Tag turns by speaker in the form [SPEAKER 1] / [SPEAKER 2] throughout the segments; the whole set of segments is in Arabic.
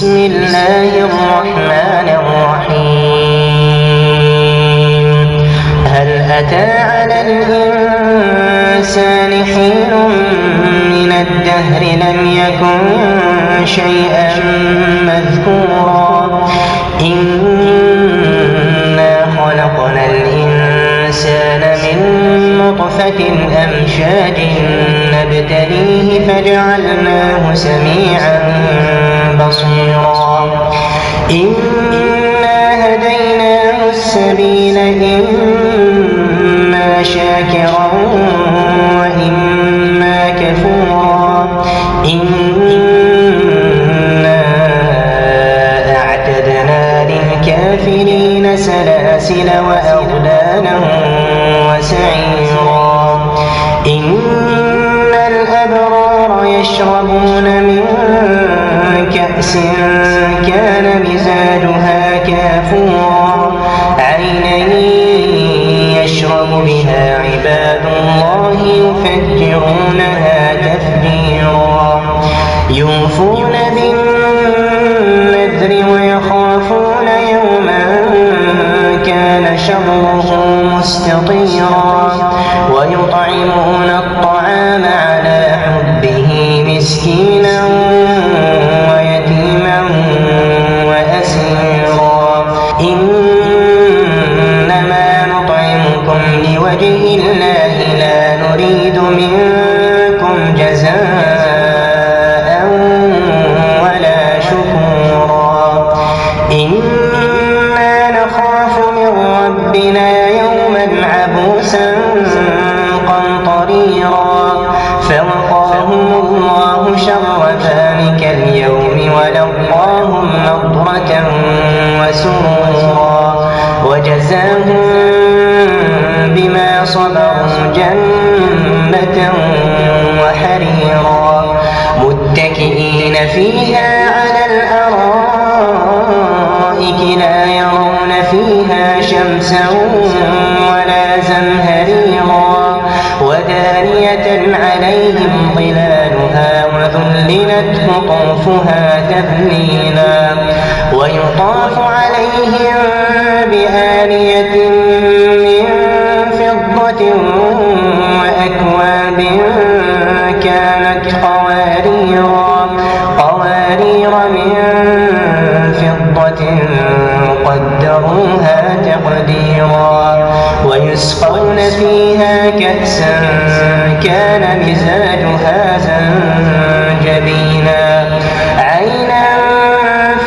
[SPEAKER 1] بسم الله الرحمن الرحيم هل أتى على الإنسان حين من الدهر لم يكن شيئا مذكورا إنا خلقنا الإنسان من نطفة أمشاج نبتليه فجعلناه سميعا بصيرا إنا هديناه السبيل إما شاكرا وإما كفورا إنا أعتدنا للكافرين سلاسل وأغلالا وسعيرا إن الأبرار يشربون من كأس كان مزاجها كافورا عينا يشرب بها عباد الله يفجرونها تفجيرا يوفون بالنذر ويخافون يوما كان شره مستطيرا ويطعمون الطعام على حبه مسكينا ويتيما وأسيرا إنما نطعمكم لوجه الله لا نريد منكم جزاء ولا شكورا إنا نخاف من ربنا يوما عبوسا قمطريرا فوقاهم الله شر ذلك اليوم ولقاهم نضرة وسرورا وجزاهم بما صبروا جنة وحريرا متكئين فيها على الأرائك لا يرون فيها شمسا ولا زمهريرا ودانية عليهم ظلالها وذللت قطوفها تذليلا ويطاف عليهم بآنية من فضة وأكواب كانت قوارير من فضة قدروها تقديرا ويسقون فيها كأسا كان مزاجها زنجبيلا عينا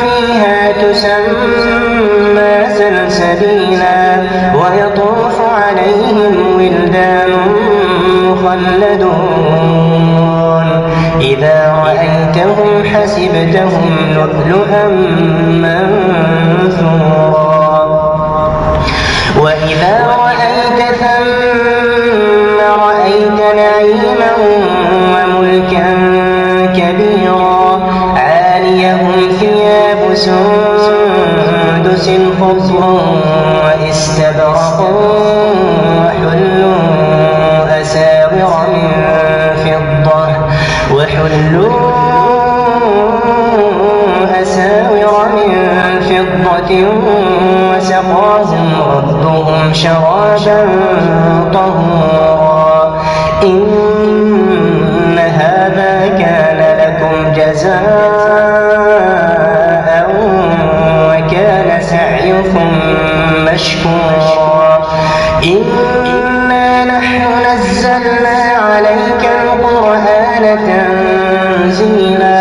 [SPEAKER 1] فيها تسمى سلسبيلا ويطوف عليهم ولدان مخلدون إذا رأيتهم حسبتهم لؤلؤا منثورا وإذا رأيت ثم رأيت نعيما وملكا كبيرا عاليهم ثياب سندس خضر واستبرق وحلوا أساور من فضة وسقاهم ربهم شرابا طهورا إن هذا كان لكم جزاء وكان سعيكم مشكورا إنا نحن نزلنا عليك القرآن تنزيلا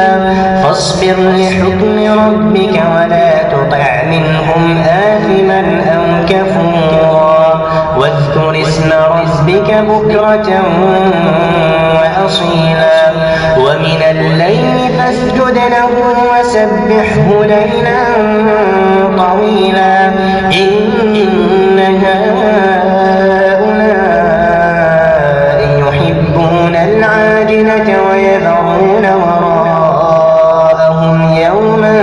[SPEAKER 1] فاصبر لحكم ربك ولا تطع منهم آثما أو كفورا واذكر اسم ربك بكرة وأصيلا ومن الليل فاسجد له وسبحه ليلا طويلا إن هؤلاء يحبون العاجلة ويذرون وراءهم يوما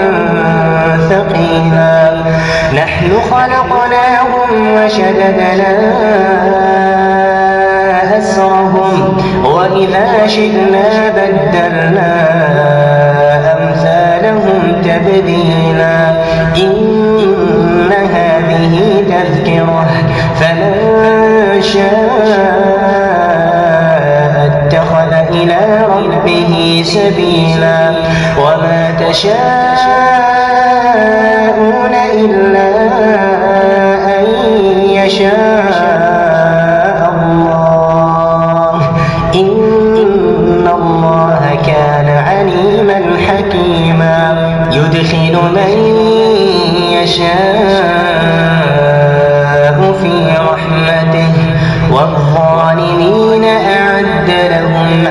[SPEAKER 1] ثقيلا نحن خلقناهم وشددنا أسرهم وإذا شئنا بدلنا أمثالهم وزادهم تبديلا إن هذه تذكرة فمن شاء اتخذ إلى ربه سبيلا وما تشاءون إلا أن يشاء الله إن الله كان عليما حكيما يدخل من يشاء في رحمته والظالمين أعد لهم